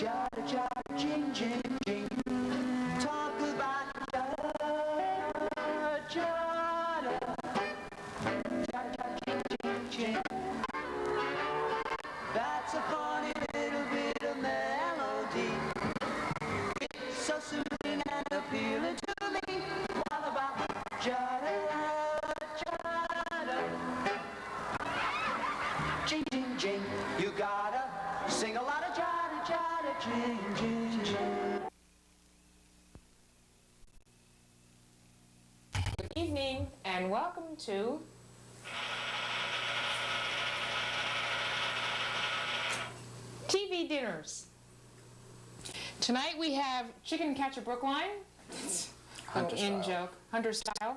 Chada, chada, ching, ching, ching. Talk about chada, chada. Chada, chada, ching, ching, ching. That's a funny little bit of melody. It's so soothing and appealing to me. What about chada, chada? Ching, ching, ching. You gotta sing a lot of chada, chada, ching, ching, ching. Good evening and welcome to TV dinners. Tonight we have Chicken Catcher Brookline, Hunter in style. joke, Hunter style,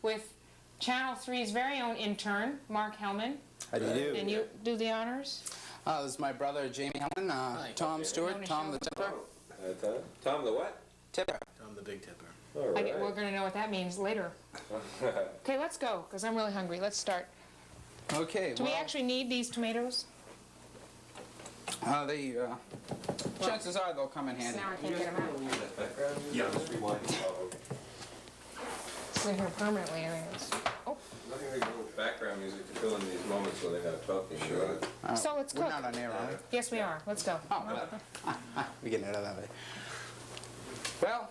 with Channel 3's very own intern, Mark Hellman. How do you do? And you do the honors? This is my brother, Jamie Hellman, Tom Stewart, Tom the Tipper. Tom the what? Tipper. I'm the big tipper. All right. We're going to know what that means later. Okay, let's go, because I'm really hungry. Let's start. Okay, Do we actually need these tomatoes? chances are they'll come in handy. Now I can't get them out. Yeah. Just rewind. They're here permanently, I think. Oh, Nothing like little background music to fill in these moments when they're not talking. Sure. so let's We're cook. not on air, are we? Yes, we are. Let's go. Oh, really? We get it out of that way. Well,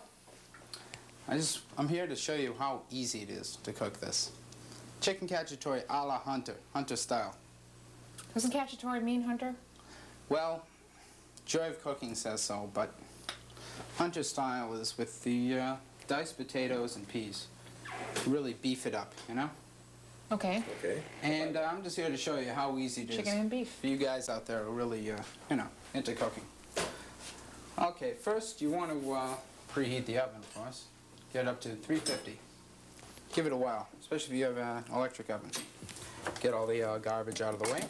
I'm here to show you how easy it is to cook this. Chicken cacciatore a la Hunter style. Doesn't cacciatore mean hunter? Well, Joy of Cooking says so, but Hunter style is with the diced potatoes and peas. Really beef it up, you know? Okay. Okay. And I'm just here to show you how easy it is. Chicken and beef. For you guys out there who are really, into cooking. Okay, first you want to preheat the oven, of course. Get it up to 350. Give it a while, especially if you have an electric oven. Get all the garbage out of the way.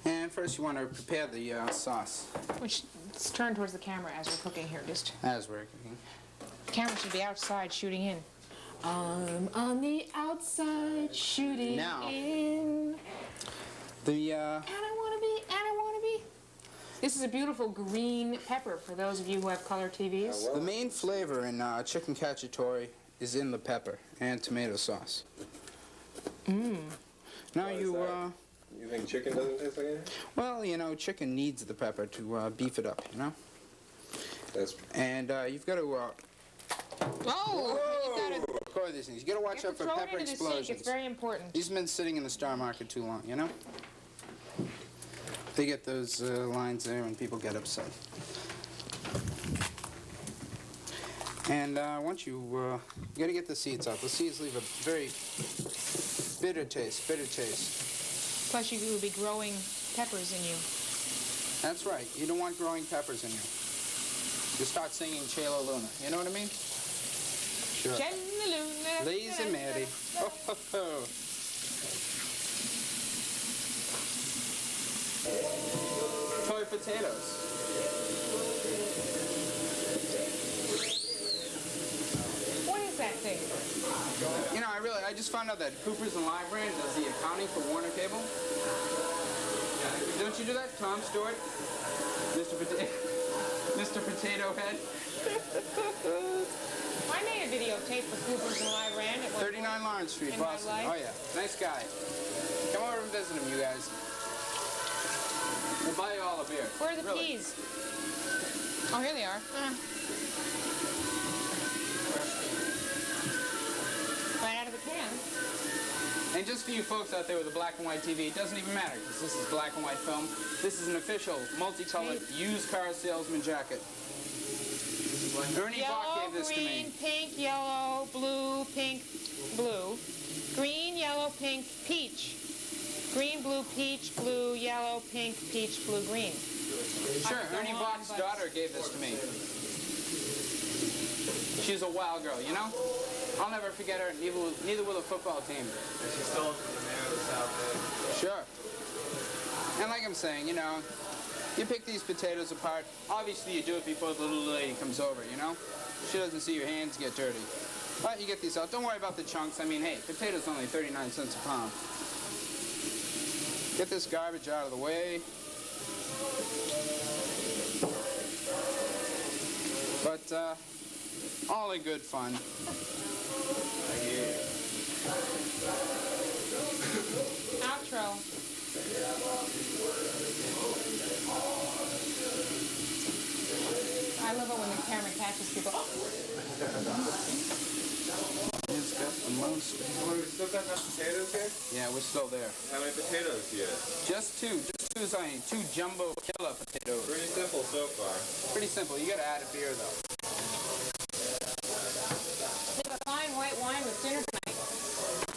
And first you want to prepare the sauce Which, let's turn towards the camera as we're cooking here. Just as we're cooking. the camera should be outside shooting in. I'm on the outside shooting Now. in. The And I wanna be. This is a beautiful green pepper for those of you who have color TVs. the main flavor in chicken cacciatore is in the pepper and tomato sauce. Now Why is you that? You think chicken doesn't taste like anything? well, chicken needs the pepper to beef it up, you know? That's And you've got to Oh! You gotta, record these things. You got to watch you out have to for throw it pepper into the sink. explosions. It's very important. These have been sitting in the Star Market too long, you know? They get those lines there and people get upset. And once you got to get the seeds out. The seeds leave a very bitter taste. Plus, you will be growing peppers in you. That's right. You don't want growing peppers in you. You start singing Chela Luna. You know what I mean? Sure. Lazy Mary. Oh, ho, ho. Toy potatoes. What is that thing? I just found out that Cooper's and Library does the accounting for Warner Cable. Don't you do that, Tom Stewart? Mr. Potato Head? I made a videotape for Cooper's and Live Rand at one 39 Lawrence Street, In my Boston. life. Oh, yeah. Nice guy. Come over and visit him, you guys. We'll buy you all a beer. Where are the Really. peas? Oh, here they are. Right out of the can. And just for you folks out there with a black and white TV, it doesn't even matter because this is black and white film. This is an official multicolored used car salesman jacket. Ernie Bach Yellow, gave this to green, me. pink, yellow, blue, pink, blue. Green, yellow, pink, peach. Green, blue, peach, blue, yellow, pink, peach, blue, green. Sure, could go Ernie on, Bach's but- daughter gave this to me. She's a wild girl, you know? I'll never forget her, neither will the football team. She's still the mayor of the South End. Sure. And like I'm saying, you pick these potatoes apart. Obviously, you do it before the little lady comes over, you know? She doesn't see your hands get dirty. But you get these out. Don't worry about the chunks. I mean, hey, potatoes only 39 cents a pound. Get this garbage out of the way. but all in good fun. Outro. I love it when the camera catches people. It's got the most. Oh, we still got enough potatoes here? Yeah, we're still there. How many potatoes do you have? Just two. Just two, Zion. Two jumbo killer potatoes. Pretty simple so far. Pretty simple. You gotta add a beer, though. We have a fine white wine with dinner tonight.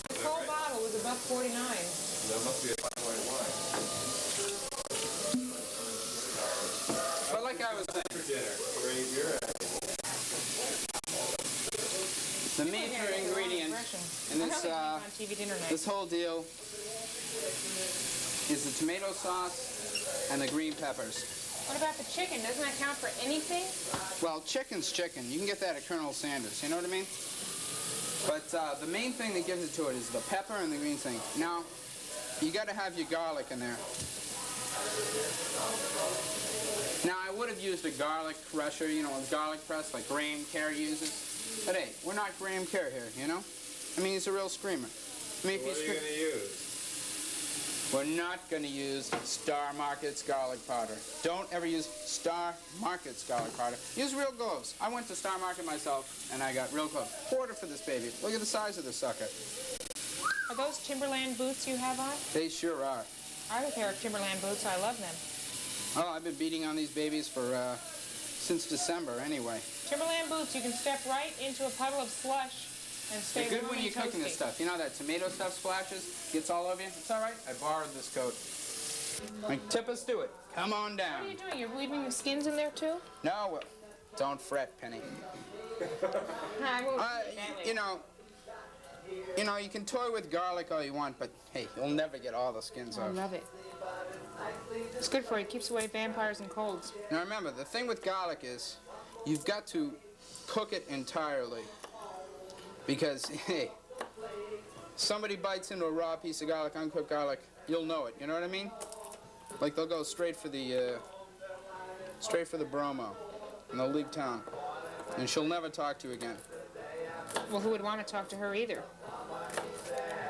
The whole bottle was $1.49. That must be a fine white wine. But like I was saying, For dinner, where you're at. the major ingredient in this on TV dinner night. this whole deal is the tomato sauce and the green peppers. What about the chicken? Doesn't that count for anything? Well, chicken's chicken. You can get that at Colonel Sanders. You know what I mean? But the main thing that gives it to it is the pepper and the green thing. Now, you got to have your garlic in there. Now, I would have used a garlic crusher, you know, a garlic press like Graham Kerr uses. But hey, we're not Graham Kerr here, you know? I mean, he's a real screamer. I mean, if What are you going to use? We're not going to use Star Market's garlic powder. Don't ever use Star Market's garlic powder. Use real cloves. I went to Star Market myself, and I got real cloves. Quarter for this baby. Look at the size of the sucker. Are those Timberland boots you have on? They sure are. I have a pair of Timberland boots. I love them. Oh, I've been beating on these babies for since December anyway. Timberland boots, you can step right into a puddle of slush and stay They're good warm when and you're cooking this toasty. stuff. You know that tomato stuff splashes? Gets all over you? It's all right. I borrowed this coat. Like, tip us to it. Come on What are down. you doing? You're leaving the skins in there too? No, well, don't fret, Penny. I won't do it that way. You know, you can toy with garlic all you want, but hey, you'll never get all the skins I off. love it. It's good for you. It keeps away vampires and colds. Now remember, the thing with garlic is you've got to cook it entirely. Because, hey, somebody bites into a raw piece of garlic, uncooked garlic, you'll know it. You know what I mean? Like they'll go straight for the bromo, and they'll leave town, and she'll never talk to you again. Well, who would want to talk to her either?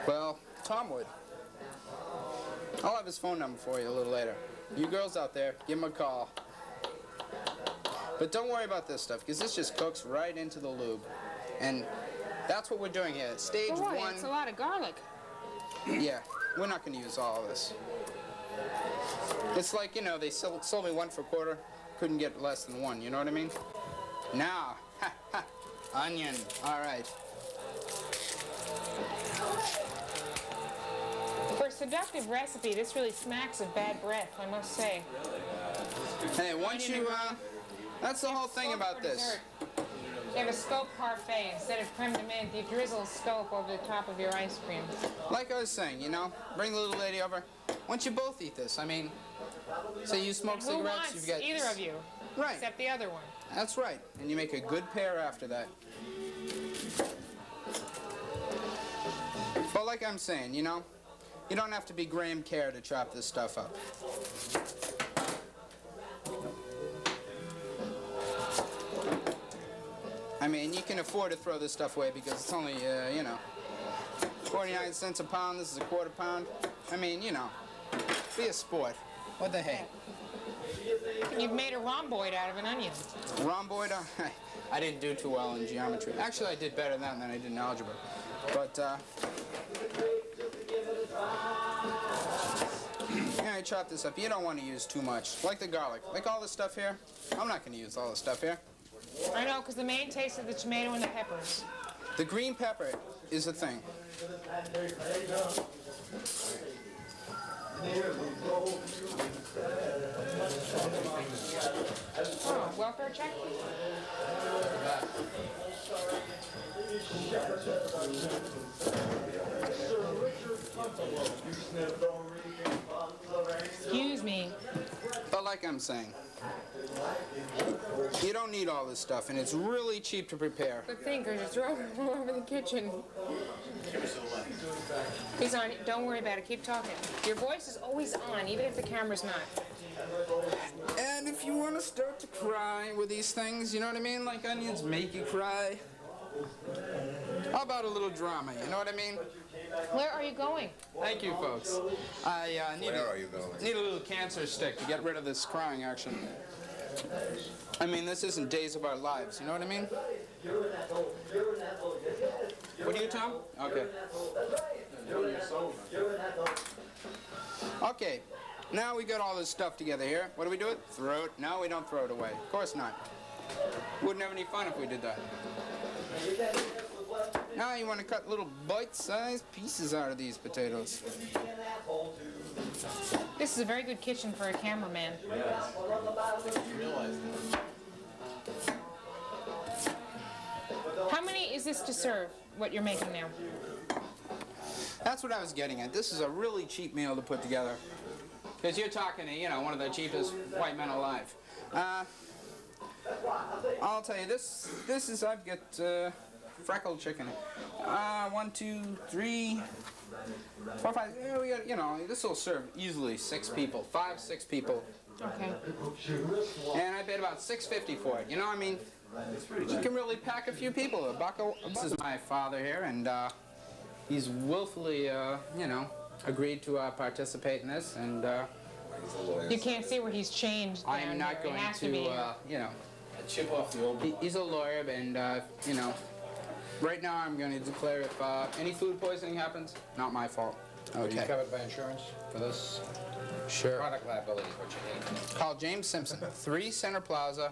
Well, Tom would. I'll have his phone number for you a little later. You girls out there, give him a call. But don't worry about this stuff, because this just cooks right into the lube. And that's what we're doing here. Stage Boy, one. it's a lot of garlic. Yeah, we're not going to use all of this. It's like, you know, they sold me one for a quarter, couldn't get less than one, you know what I mean? Now, ha, ha, onion, all right. For a seductive recipe, this really smacks of bad breath, I must say. Hey, once you, that's the whole thing Scope about for this. dessert. You have a scope parfait. Instead of creme de menthe, you drizzle scope over the top of your ice cream. Like I was saying, you know, bring the little lady over. Once you both eat this, I mean, say you smoke Who cigarettes, wants you've got... either of you? Right. Except the other one. That's right. And you make a good pair after that. But like I'm saying, you know, you don't have to be Graham Kerr to chop this stuff up. I mean, you can afford to throw this stuff away because it's only, you know, 49 cents a pound. This is a quarter pound. I mean, you know, be a sport. What the heck? You've made a rhomboid out of an onion. Rhomboid, I didn't do too well in geometry. Actually, I did better than I did in algebra. But, yeah, I chop this up. You don't want to use too much. Like the garlic. Like all this stuff here, I'm not going to use all this stuff here. I know, because the main taste is the tomato and the peppers. The green pepper is the thing. Oh, welfare check? Excuse me. But like I'm saying, you don't need all this stuff, and it's really cheap to prepare. Good thing, because you're throwing it all over the kitchen. He's on. Don't worry about it. Keep talking. Your voice is always on, even if the camera's not. And if you want to start to cry with these things, you know what I mean? Like onions make you cry. How about a little drama, you know what I mean? Where are you going? Thank you, folks. I need, Where are you going? need a little cancer stick to get rid of this crying action. I mean, this isn't Days of Our Lives, you know what I mean? What do you, Tom? Okay. Okay, now we got all this stuff together here. What do we do it? Throw it? No, we don't throw it away. Of course not. Wouldn't have any fun if we did that. Now you want to cut little bite-sized pieces out of these potatoes. This is a very good kitchen for a cameraman. How many is this to serve, what you're making now? That's what I was getting at. This is a really cheap meal to put together. Because you're talking to, you know, one of the cheapest white men alive. I'll tell you, this is, I've got freckled chicken. 1, 2, 3, 4, 5, yeah, we got, you know, this will serve easily 6 people, 5, 6 people. Okay. And I paid about $6.50 for it, you know, I mean, you can really pack a few people. This is my father here, and he's willfully, you know, agreed to participate in this, and You can't see where he's changed down I'm not here. going It has to, be you know, Chip off the old. he's a lawyer, and, you know, right now I'm going to declare if any food poisoning happens, not my fault. Are you Okay. covered by insurance for this? Sure. Product liability is what you need. Call James Simpson, 3 Center Plaza,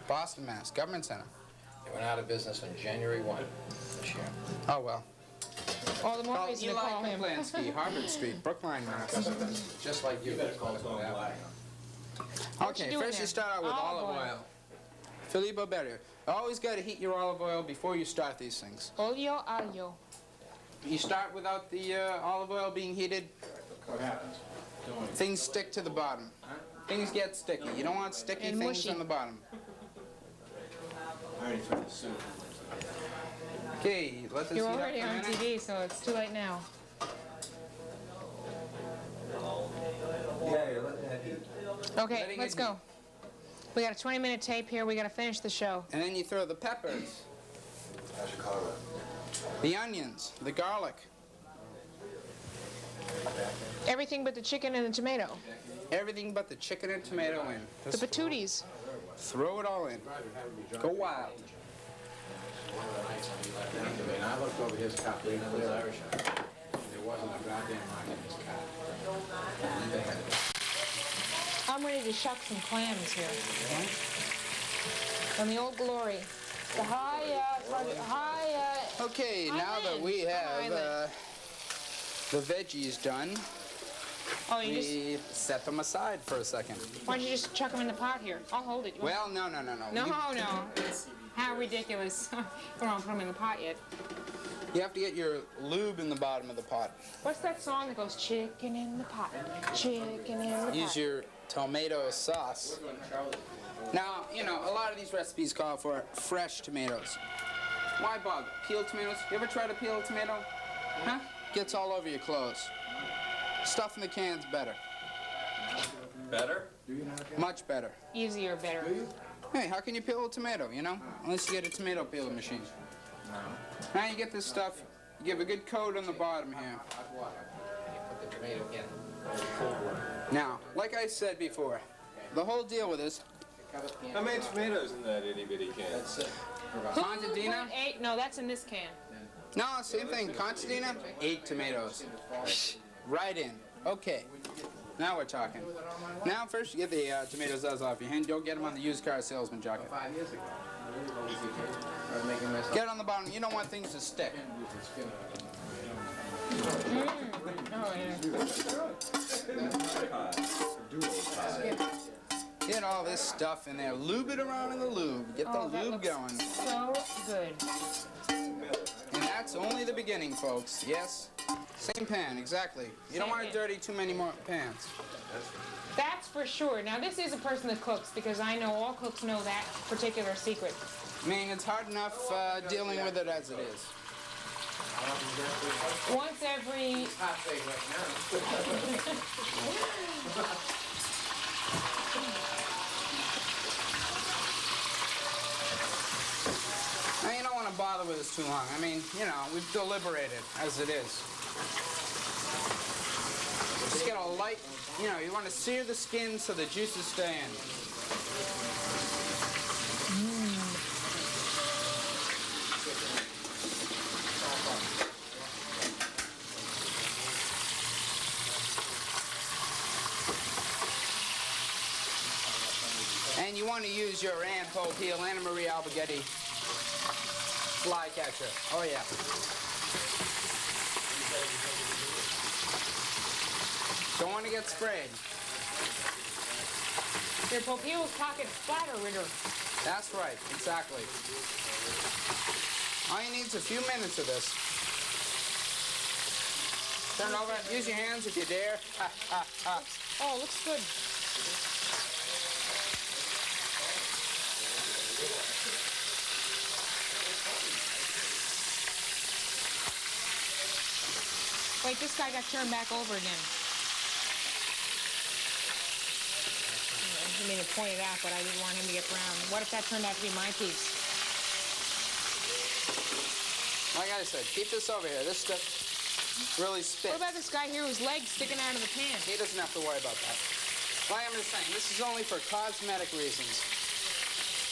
Boston, Mass. Government Center. They went out of business on January 1 this year. Oh, well. all the more Call reason to Eli call him. Kaplansky, Harvard Street, Brookline, Mass. Just like you. Okay, doing first you there? start out with Olive olive oil. oil. Filippo Berrio. Always got to heat your olive oil before you start these things. Olio aglio. You start without the olive oil being heated, What happens? things stick to the bottom. Things get sticky. You don't want sticky And things mushy. on the bottom. I already tried the soup. Okay, let this You're heat up already for a on minute. TV, so it's too late now. Yeah, you're letting that heat. Okay, Letting let's it go. We got a 20-minute tape here. We got to finish the show. And then you throw the peppers, How's your color? the onions, the garlic, Everything but the chicken and the tomato. everything but the chicken and tomato in. The Just patooties. throw it all in. Go wild. And I looked over his cup, he was Irish. There wasn't a goddamn mark in his cup. I'm ready to shuck some clams here. From the old glory. The high, Okay, now that Island. we have Island. the veggies done, oh, you just, we set them aside for a second. why don't you just chuck them in the pot here? I'll hold it. Well, no. No, You, no. How ridiculous. We don't put them in the pot yet. you have to get your lube in the bottom of the pot. What's that song that goes, chicken in the pot, chicken in the pot? Use your tomato sauce. Now, you know, a lot of these recipes call for fresh tomatoes. Why bother? Peeled tomatoes? You ever try to peel a tomato? Huh? Gets all over your clothes. Stuff in the can's better. Better? Much better. Easier, better. Hey, how can you peel a tomato, you know? Unless you get a tomato peeler machine. Now you get this stuff, you give a good coat on the bottom here. Hot water. You put the tomato in. Now, like I said before, the whole deal with this, How many tomatoes in that itty bitty can? That's it. Contadina, 8? No, that's in this can. no, same thing, Contadina, 8 tomatoes. Right in. Okay, now we're talking. Now first you get the tomato sauce off your hand. Don't get them on the used car salesman jacket. 5 years ago. I was making myself. Get it on the bottom. You don't want things to stick. Oh, yeah. Get all this stuff in there. Lube it around in the lube. Get the Oh, that lube looks going. so good. And that's only the beginning, folks. Yes? Same pan, exactly. You don't Same want to pan. dirty too many more pans. That's for sure. Now, this is a person that cooks, because I know all cooks know that particular secret. I mean, it's hard enough dealing with it as it is. Once every... over this too long. I mean, you know, we've deliberated as it is. Just get a light, you know, you want to sear the skin so the juices stay in. And you want to use your Ann Poe Peel, Anna Marie Alberghetti fly catcher. Oh yeah. Don't want to get sprayed. Your Popeil's pocket splatter ritter. That's right, exactly. All you need is a few minutes of this. Turn it over, use your hands if you dare. Ha, ha, ha. Oh, looks good. Wait, this guy got turned back over again. I mean to point it out, but I didn't want him to get brown. What if that turned out to be my piece? Like I said, keep this over here. This stuff really spits. What about this guy here whose leg's sticking out of the pan? He doesn't have to worry about that. Like I'm just saying, this is only for cosmetic reasons.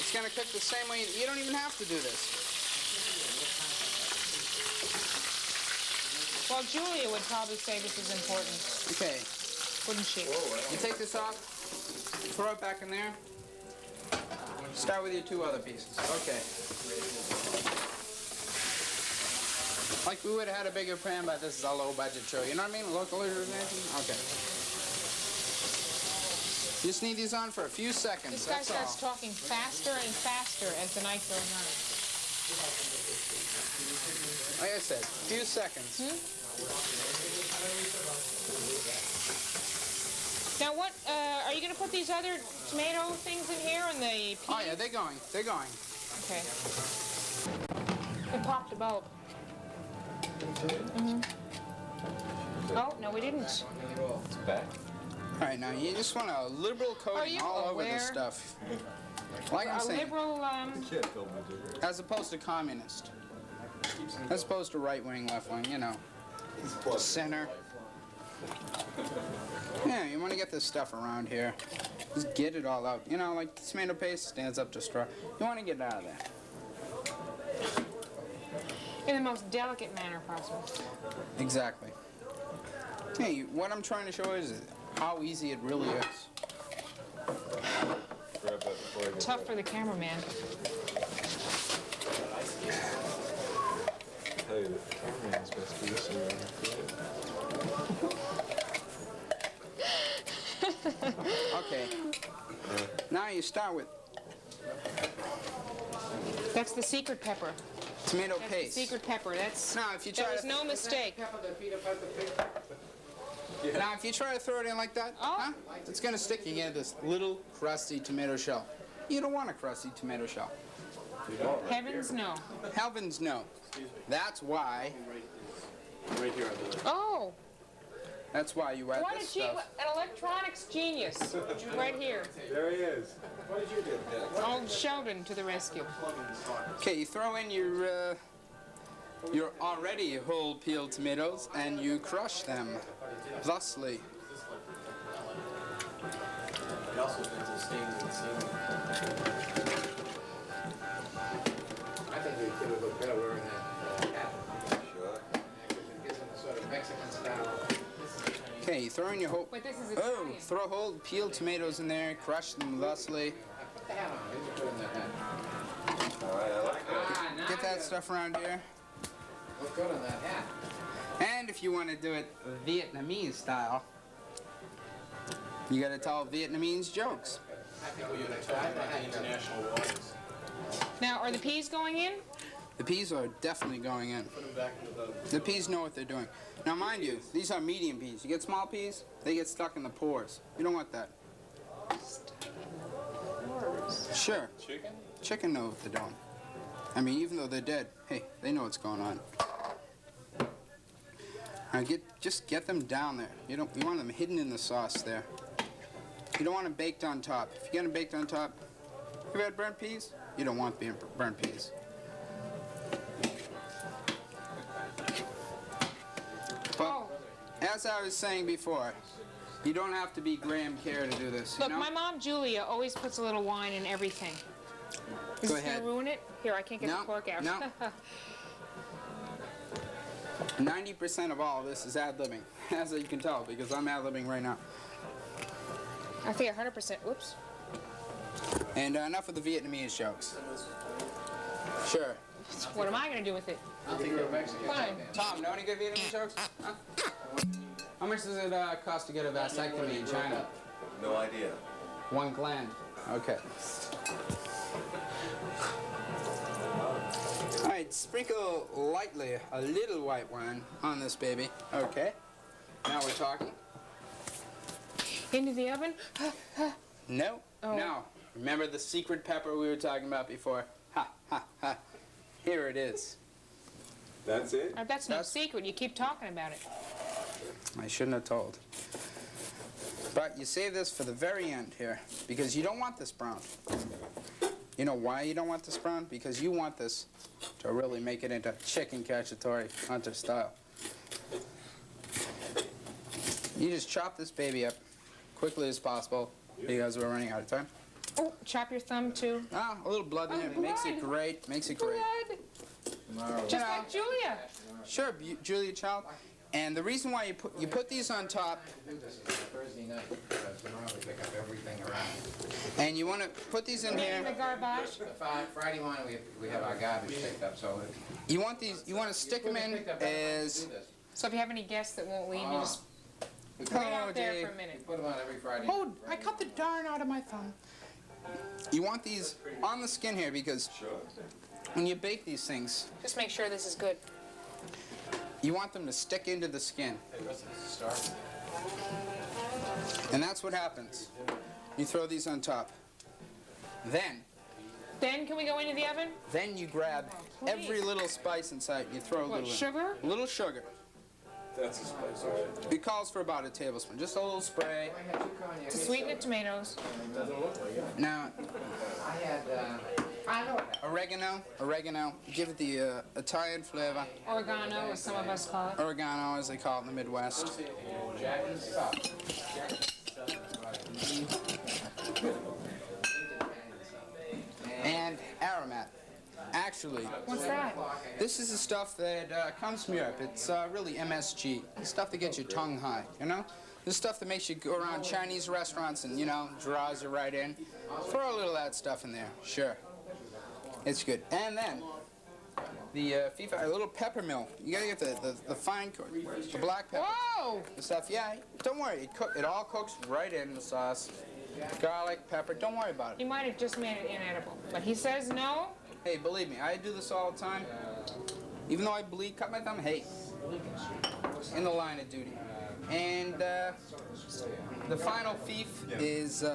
It's gonna cook the same way. You don't even have to do this. Well, Julia would probably say this is important, Okay, wouldn't she? you take this off, throw it back in there. Start with your two other pieces. Okay. Like we would have had a bigger pan, but this is a low budget show. You know what I mean? Local origination? Okay. You just need these on for a few seconds. This guy that's all. starts talking faster and faster as the night goes on. Like I said, a few seconds. Now what, are you going to put these other tomato things in here and the peas? Oh yeah, they're going. They're going. Okay. We popped a bulb. Oh, no, we didn't. It's back. All right, now you just want a liberal coating you all over this aware? stuff. Like I'm A saying, liberal, as opposed to communist. As opposed to right wing, left wing, you know. Center. Yeah, you want to get this stuff around here. Just get it all out. You know, like tomato paste stands up to straw. You want to get it out of there. in the most delicate manner possible. Exactly. Hey, what I'm trying to show is how easy it really is. Grab that before I get Tough for the cameraman. I tell you, the cameraman's best piece Okay. Now you start with That's the secret pepper. tomato That's paste. the secret pepper. That's Now, if you try there was to no mistake. Now, if you try to throw it in like that, huh? It's gonna stick. You get this little crusty tomato shell. You don't want a crusty tomato shell. Heavens no. Heavens no. That's why. Right here. Oh, That's why you add what this an stuff. electronics genius. Right here. There he is. Old Sheldon to the rescue. Okay, you throw in your already whole peeled tomatoes and you crush them thusly. It also depends on stains and sealing. I think the kid would look better wearing that hat. Sure. Because it gives him a sort of Mexican style. Okay, you throw in your whole. But this is Oh, Italian. throw whole peeled tomatoes in there, crush them thusly. Put the hat on. He's put in that hat. All right, I like that. Now Get that stuff around here. look good on that hat. And if you want to do it Vietnamese style, you gotta tell Vietnamese jokes. I think we would try about the international waters. Now, are the peas going in? The peas are definitely going in. Put them back into the... The peas know what they're doing. Now, mind you, these are medium peas. You get small peas, they get stuck in the pores. You don't want that. Sure, Chicken? chicken know what they're doing. I mean, even though they're dead, hey, they know what's going on. Now just get them down there. You want them hidden in the sauce there. You don't want them baked on top. If you get them baked on top, have you had burnt peas? You don't want burnt peas. as I was saying before, you don't have to be Graham Kerr to do this. Look, you know? my mom, Julia, always puts a little wine in everything. Is Go this ahead. gonna ruin it? Here, I can't get No, the cork out. no. 90% of all of this is ad-libbing, as you can tell, because I'm ad-libbing right now. I think 100%. Whoops. And enough of the Vietnamese jokes. Sure. What am I gonna do with it? I don't think you're Mexican. Fine. Tom, know any good Vietnamese jokes? Huh? How much does it cost to get a vasectomy in China? No idea. One gland. Okay. All right, sprinkle lightly a little white wine on this baby. Okay. Now we're talking. Into the oven? No. Oh. Now, remember the secret pepper we were talking about before? Ha, ha, ha. Here it is. That's it? That's no That's- secret. You keep talking about it. I shouldn't have told. But you save this for the very end here, because you don't want this brown. You know why you don't want this brown? Because you want this to really make it into chicken cacciatore, Hunter style. You just chop this baby up quickly as possible, because we're running out of time. Oh, chop your thumb too. Ah, a little blood in it makes it blood. great, makes it great. Blood. Just know. like Julia. Sure, Julia Child. And the reason why you put these on top, Do this on Thursday night, because tomorrow we pick up everything around. and you want to put these in In the here. garbage. The Friday morning, we have our garbage picked up, so You want these. You want to stick them in as. So if you have any guests that won't leave, you just we put it Oh, out there Dave. for a we minute. put them on every Friday. Oh, I cut the darn out of my thumb. You want these on the skin here because when you bake these things, Just make sure this is good. you want them to stick into the skin. And that's what happens. You throw these on top. Then Then can we go into the oven? you grab every little spice inside. You throw a What, little in. sugar? A little sugar. That's a spice, right? It calls for about a tablespoon. Just a little spray. I had two cognacs. To sweeten the tomatoes. Now, I had, I know it. oregano. Give it the Italian flavor. Oregano, as some of us call it. Oregano, as they call it in the Midwest. Jackie's stuff. And aromat. Actually, What's that? this is the stuff that comes from Europe. It's really MSG. It's stuff that gets your tongue high, you know? This stuff that makes you go around Chinese restaurants and, you know, draws you right in. Throw a little of that stuff in there, sure. It's good. And then, the a little pepper mill. You gotta get the fine, the black pepper. Whoa! The stuff, yeah, don't worry. It all cooks right in the sauce. Garlic, pepper, don't worry about He it. might have just made it inedible. But he says no. Hey, believe me, I do this all the time. Even though I bleed, cut my thumb, hey, in the line of duty. And the final fief is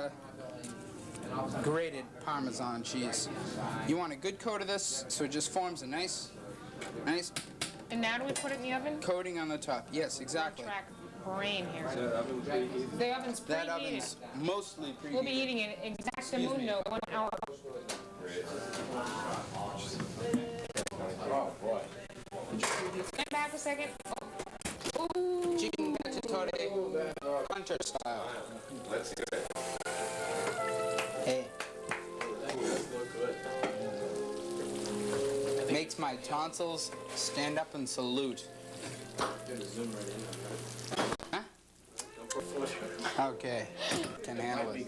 grated Parmesan cheese. You want a good coat of this, so it just forms a nice And now do we put it in the oven? coating on the top. Yes, exactly. Track brain here. That oven preheated? The oven's That preheated. oven's mostly preheated. We'll be eating it exactamundo 1 hour. Oh, boy. Stand back a second. Ooh. Chicken cacciatore, Hunter style. Let's do it. Hey. Makes my tonsils stand up and salute. Huh? Okay. Can handle it.